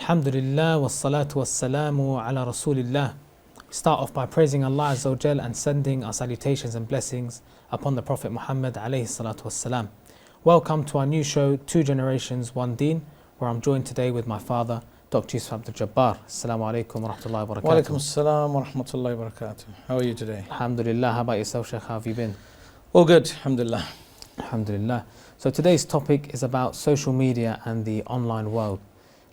Alhamdulillah wassalatu wassalamu ala Rasulillah. Start off by praising Allah Azza wa Jal and sending our salutations and blessings upon the Prophet Muhammad alayhi salatu wassalam. Welcome to our new show, Two Generations, One Deen, where I'm joined today with my father, Dr. Yusuf Abdul Jabbar. Assalamu alaikum wa rahmatullahi wa barakatuh. Wa alaikum assalam wa rahmatullahi wa barakatuh. How are you today? Alhamdulillah. How about yourself, Shaykh? How have you been? All good, alhamdulillah. Alhamdulillah. So today's topic is about social media and the online world.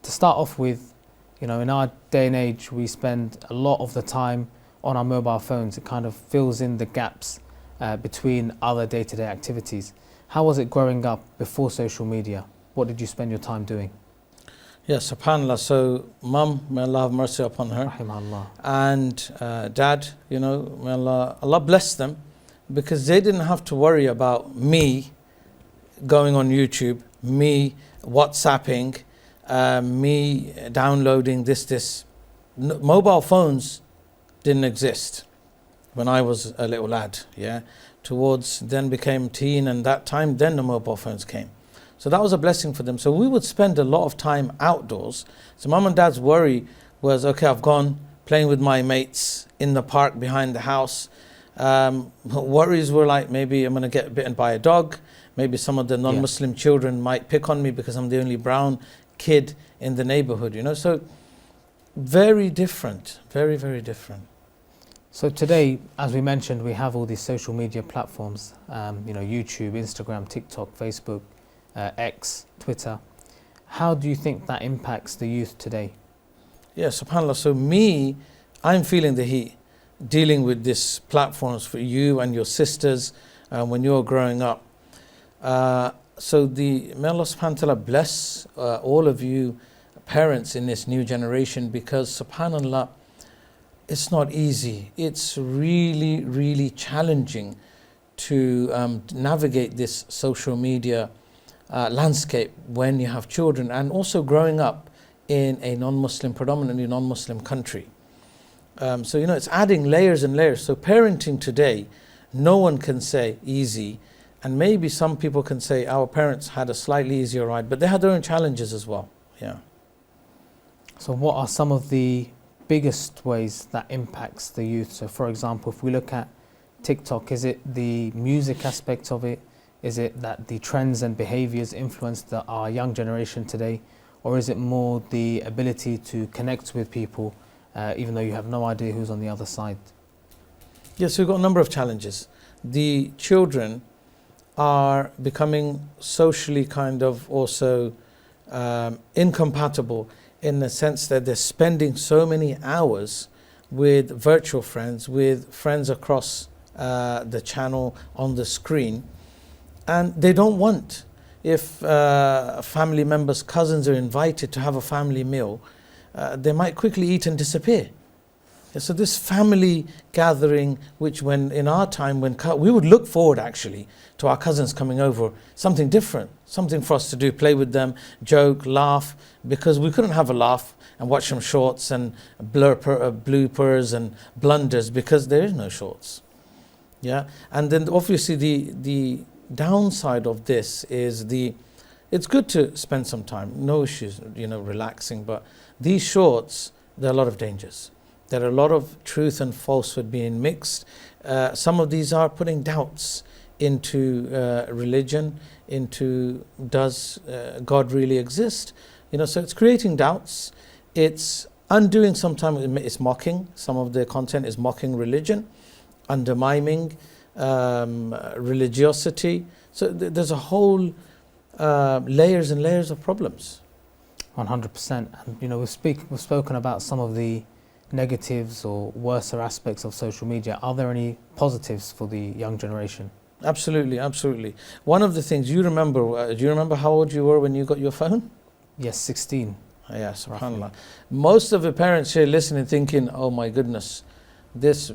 To start off with, in our day and age, we spend a lot of the time on our mobile phones. It kind of fills in the gaps between other day-to-day activities. How was it growing up before social media? What did you spend your time doing? Yes, subhanAllah. So, Mum, may Allah have mercy upon her. Rahimahullah. And Dad, may Allah bless them, because they didn't have to worry about me going on YouTube, me WhatsApping, me downloading this. Mobile phones didn't exist when I was a little lad, towards then became teen, and that time then the mobile phones came. So that was a blessing for them. So we would spend a lot of time outdoors. So Mum and Dad's worry was, okay, I've gone playing with my mates in the park behind the house. Worries were like, maybe I'm going to get bitten by a dog. Maybe some of the non-Muslim children might pick on me because I'm the only brown kid in the neighborhood, So very different, very, very different. So today, as we mentioned, we have all these social media platforms, YouTube, Instagram, TikTok, Facebook, X, Twitter. How do you think that impacts the youth today? Yeah, subhanAllah. So I'm feeling the heat dealing with these platforms for you and your sisters when you're growing up. So may Allah subhanahu wa ta'ala bless all of you parents in this new generation, because subhanAllah, it's not easy. It's really, really challenging to navigate this social media landscape when you have children, and also growing up in a predominantly non-Muslim country. So it's adding layers and layers. So parenting today, no one can say easy. And maybe some people can say our parents had a slightly easier ride, but they had their own challenges as well. Yeah. So what are some of the biggest ways that impacts the youth? So for example, if we look at TikTok, is it the music aspect of it? Is it that the trends and behaviors influence our young generation today? Or is it more the ability to connect with people, even though you have no idea who's on the other side? Yes, we've got a number of challenges. The children are becoming socially kind of also incompatible, in the sense that they're spending so many hours with virtual friends, with friends across the channel on the screen, and they don't want, if family members, cousins are invited to have a family meal, they might quickly eat and disappear. So this family gathering, which when in our time, when we would look forward actually to our cousins coming over, something different, something for us to do, play with them, joke, laugh, because we couldn't have a laugh and watch some shorts and bloopers and blunders, because there is no shorts. And then obviously the downside of this is it's good to spend some time, no issues, relaxing, but these shorts, there are a lot of dangers. There are a lot of truth and falsehood being mixed. Some of these are putting doubts into religion, into does God really exist? So it's creating doubts. It's undoing, sometimes it's mocking. Some of the content is mocking religion, undermining religiosity. So there's a whole layers and layers of problems. 100%. And we've spoken about some of the negatives or worser aspects of social media. Are there any positives for the young generation? Absolutely, absolutely. One of the things do you remember how old you were when you got your phone? Yes, 16. Yes, subhanAllah. Most of the parents here listening thinking, oh my goodness, this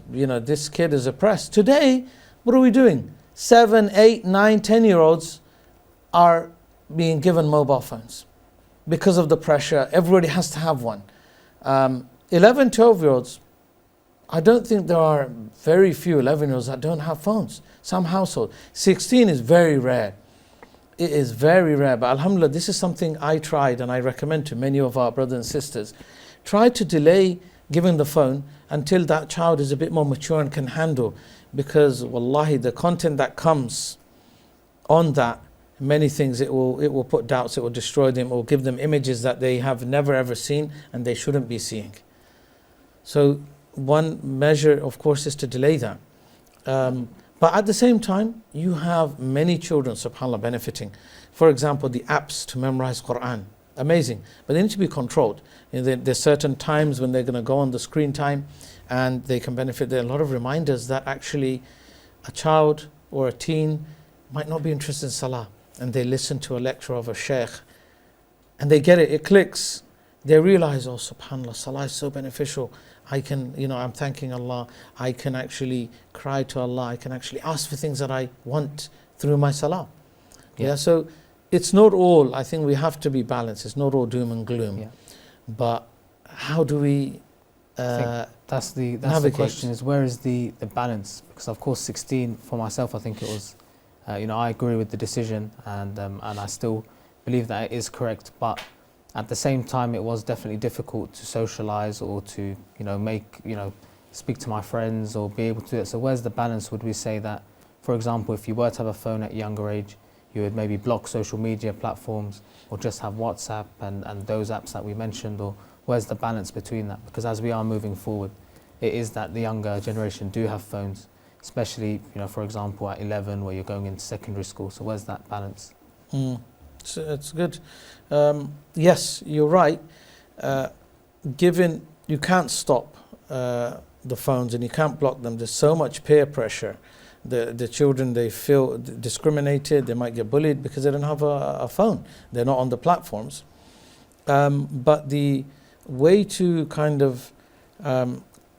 kid is oppressed. Today, what are we doing? 7, 8, 9, 10-year-olds are being given mobile phones because of the pressure. Everybody has to have one. 11, 12-year-olds, I don't think there are very few 11-year-olds that don't have phones. Some households. 16 is very rare. It is very rare, but alhamdulillah, this is something I tried and I recommend to many of our brothers and sisters. Try to delay giving the phone until that child is a bit more mature and can handle, because wallahi, the content that comes on that, many things, it will put doubts, it will destroy them, it will give them images that they have never ever seen and they shouldn't be seeing. So one measure, of course, is to delay that. But at the same time, you have many children, subhanAllah, benefiting. For example, the apps to memorize Qur'an. Amazing. But they need to be controlled. There's certain times when they're going to go on the screen time and they can benefit. There are a lot of reminders that actually a child or a teen might not be interested in salah, and they listen to a lecture of a sheikh and they get it, it clicks. They realize, oh subhanAllah, salah is so beneficial. I can, I'm thanking Allah. I can actually cry to Allah. I can actually ask for things that I want through my salah. Yeah, so it's not all, I think we have to be balanced. It's not all doom and gloom. Yeah. But how do we that's the question, is where is the balance? Because of course 16, for myself, I think it was, I agree with the decision, and I still believe that it is correct. But at the same time, it was definitely difficult to socialize or to, speak to my friends or be able to do it. So where's the balance? Would we say that, for example, if you were to have a phone at a younger age, you would maybe block social media platforms or just have WhatsApp and those apps that we mentioned? Or where's the balance between that? Because as we are moving forward, it is that the younger generation do have phones, especially, for example, at 11 where you're going into secondary school. So where's that balance? So it's good. Yes, you're right. Given you can't stop the phones and you can't block them, there's so much peer pressure. The children, they feel discriminated, they might get bullied because they don't have a phone. They're not on the platforms. But the way to kind of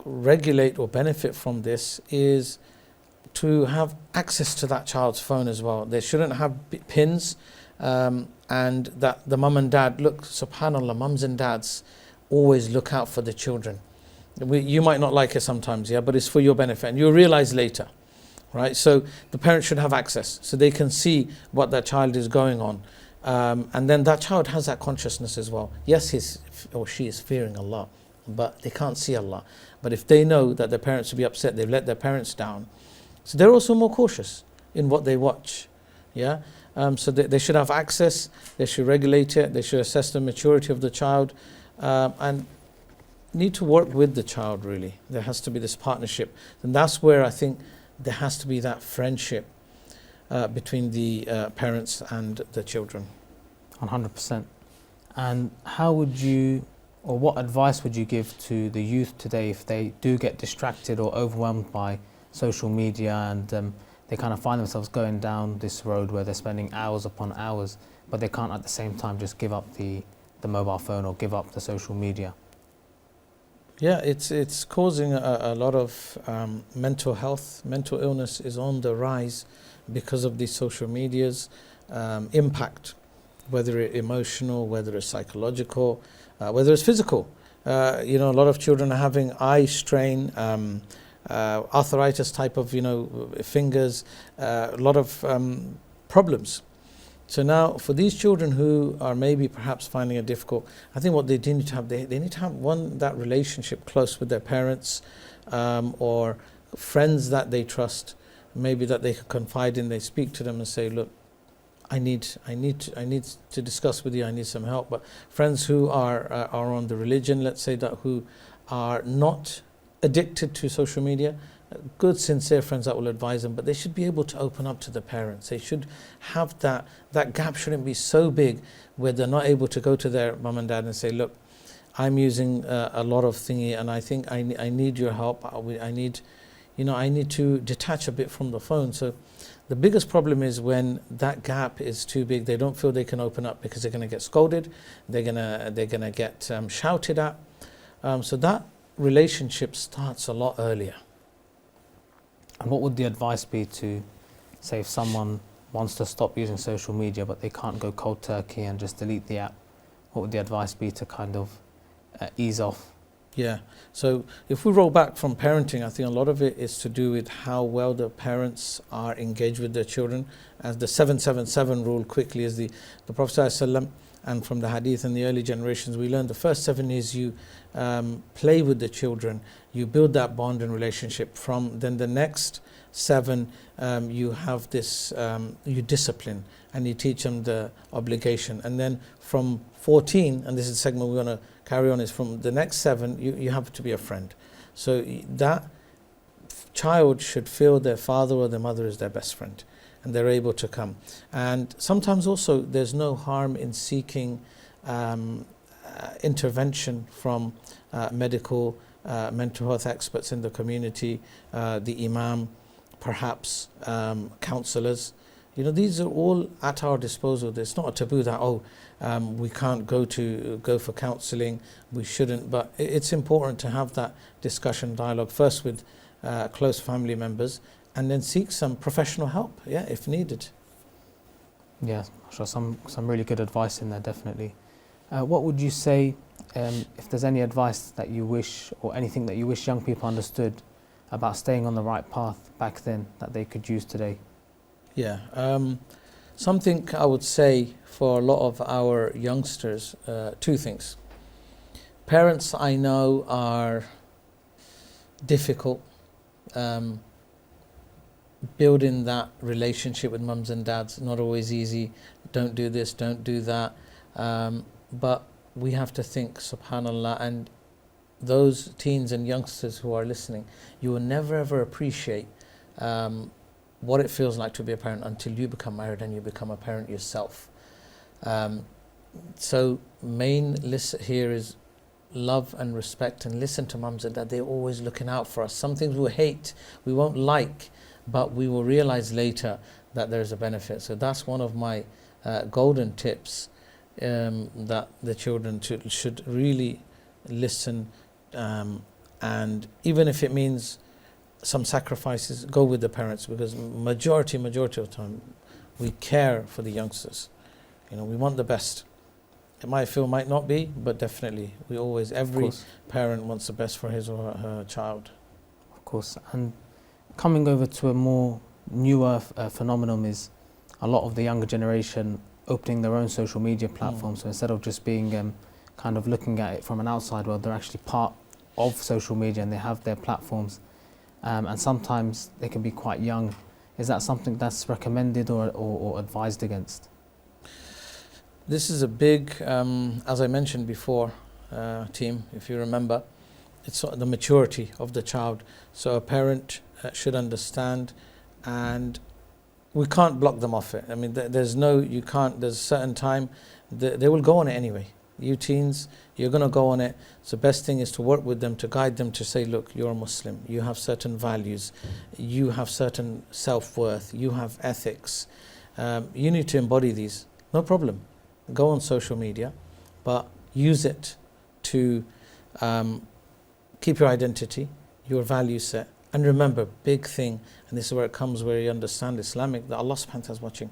regulate or benefit from this is to have access to that child's phone as well. They shouldn't have pins, and that the mum and dad, look, subhanAllah, mums and dads always look out for the children. You might not like it sometimes, yeah, but it's for your benefit, and you'll realize later. Right, so the parents should have access so they can see what that child is going on, and then that child has that consciousness as well. Yes, he or she is fearing Allah, but they can't see Allah. But if they know that their parents will be upset, they've let their parents down, so they're also more cautious in what they watch. Yeah, so they should have access. They should regulate it. They should assess the maturity of the child, and need to work with the child. Really, there has to be this partnership, and that's where I think there has to be that friendship between the parents and the children. 100%. And how would you, or what advice would you give to the youth today if they do get distracted or overwhelmed by social media and they kind of find themselves going down this road where they're spending hours upon hours, but they can't at the same time just give up the mobile phone or give up the social media? Yeah, it's causing a lot of mental health. Mental illness is on the rise because of these social medias impact, whether it's emotional, whether it's psychological, whether it's physical. A lot of children are having eye strain, arthritis type of, fingers, a lot of problems. So now, for these children who are maybe perhaps finding it difficult, I think what they do need to have, they need to have that relationship close with their parents, or friends that they trust, maybe that they can confide in. They speak to them and say, look, I need to discuss with you. I need some help. But friends who are on the religion, let's say, that who are not addicted to social media, good, sincere friends that will advise them, but they should be able to open up to the parents. They should have that gap shouldn't be so big where they're not able to go to their mum and dad and say, look, I'm using a lot of thingy and I think I need your help. I need to detach a bit from the phone. So the biggest problem is when that gap is too big. They don't feel they can open up because they're going to get scolded. They're going to get shouted at. So that relationship starts a lot earlier. And what would the advice be to, say, if someone wants to stop using social media but they can't go cold turkey and just delete the app? What would the advice be to kind of ease off Yeah. So if we roll back from parenting, I think a lot of it is to do with how well the parents are engaged with their children. As the 777 rule quickly is the Prophet ﷺ, and from the hadith in the early generations, we learned the first 7 years you play with the children, you build that bond and relationship. From then the next 7, you have this, you discipline and you teach them the obligation. And then from 14, and this is the segment we're going to carry on, is from the next 7, you have to be a friend. So that child should feel their father or their mother is their best friend, and they're able to come. And sometimes also there's no harm in seeking intervention from medical, mental health experts in the community, the imam, perhaps counsellors. You know, these are all at our disposal. There's not a taboo that, we can't go for counselling, we shouldn't. But it's important to have that discussion, dialogue, first with close family members, and then seek some professional help, if needed. Yeah, sure. Some really good advice in there, definitely. What would you say, if there's any advice that you wish, or anything that you wish young people understood about staying on the right path back then that they could use today? Yeah, something I would say for a lot of our youngsters, 2 things. Parents, I know, are difficult. Building that relationship with mums and dads, not always easy. Don't do this, don't do that. But we have to think, subhanAllah, and those teens and youngsters who are listening, you will never ever appreciate what it feels like to be a parent until you become married and you become a parent yourself. So main list here is love and respect, and listen to mums and dad. They're always looking out for us. Some things we'll hate, we won't like, but we will realize later that there's a benefit. So that's one of my golden tips, that the children should really listen, and even if it means some sacrifices, go with the parents, because majority of the time we care for the youngsters. You know, we want the best. It might not be, but definitely every parent wants the best for his or her child. Of course. And coming over to a more newer phenomenon is a lot of the younger generation opening their own social media platforms. So instead of just being kind of looking at it from an outside world, they're actually part of social media and they have their platforms. And sometimes they can be quite young. Is that something that's recommended or advised against? This is a big, as I mentioned before, team, if you remember, it's the maturity of the child. So a parent should understand, and we can't block them off it. I mean, there's a certain time, they will go on it anyway. You teens, you're going to go on it. So the best thing is to work with them, to guide them, to say, look, you're a Muslim, you have certain values, you have certain self-worth, you have ethics. You need to embody these. No problem. Go on social media, but use it to keep your identity, your value set. And remember, big thing, and this is where it comes, where you understand Islamic, that Allah subhanahu wa ta'ala is watching.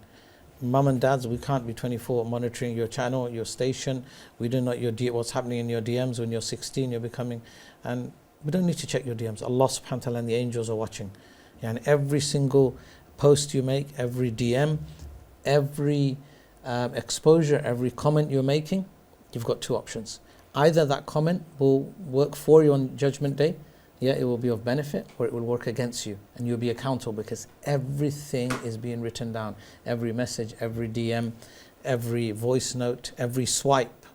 Mum and dads, we can't be 24 monitoring your channel, your station. We don't know what's happening in your DMs. When you're 16, you're becoming, and we don't need to check your DMs. Allah subhanahu wa ta'ala and the angels are watching. And every single post you make, every DM, every exposure, every comment you're making, you've got 2 options. Either that comment will work for you on Judgment Day, it will be of benefit, or it will work against you, and you'll be accountable, because everything is being written down. Every message, every DM, every voice note, every swipe,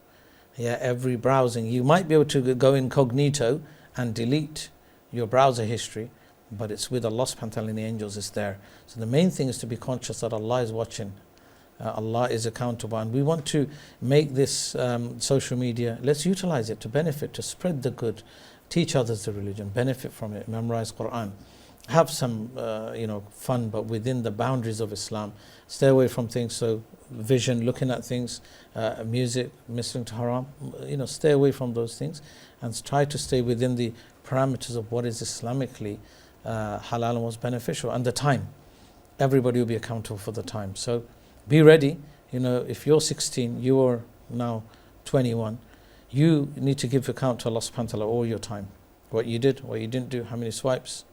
every browsing. You might be able to go incognito and delete your browser history, but it's with Allah subhanahu wa ta'ala and the angels, it's there. So the main thing is to be conscious that Allah is watching. Allah is accountable, and we want to make this social media, let's utilize it to benefit, to spread the good, teach others the religion, benefit from it, memorize Qur'an, have some fun, but within the boundaries of Islam. Stay away from things, so vision, looking at things, music, listening to haram, stay away from those things, and try to stay within the parameters of what is Islamically halal and what's beneficial, and the time. Everybody will be accountable for the time. So be ready. If you're 16, you are now 21, You need to give account to Allah subhanahu wa ta'ala all your time. What you did, what you didn't do, how many swipes.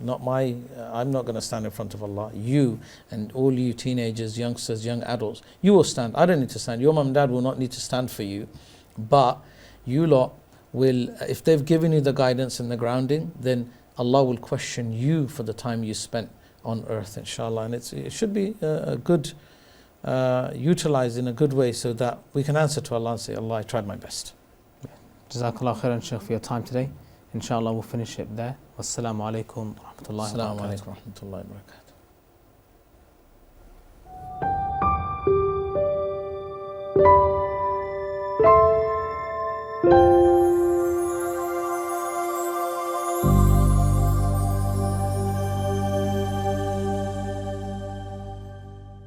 I'm not going to stand in front of Allah. You and all you teenagers, youngsters, young adults, you will stand. I don't need to stand. Your mum and dad will not need to stand for you. But you lot will, if they've given you the guidance and the grounding, then Allah will question you for the time you spent on earth, inshallah. And it should be a good, utilized in a good way so that we can answer to Allah and say, Allah, I tried my best. Jazakallah khairan, Shaykh, for your time today. Inshallah, we'll finish it there. Wassalamu alaikum wa rahmatullahi wa barakatuh. Assalamu alaikum wa rahmatullahi wa barakatuh.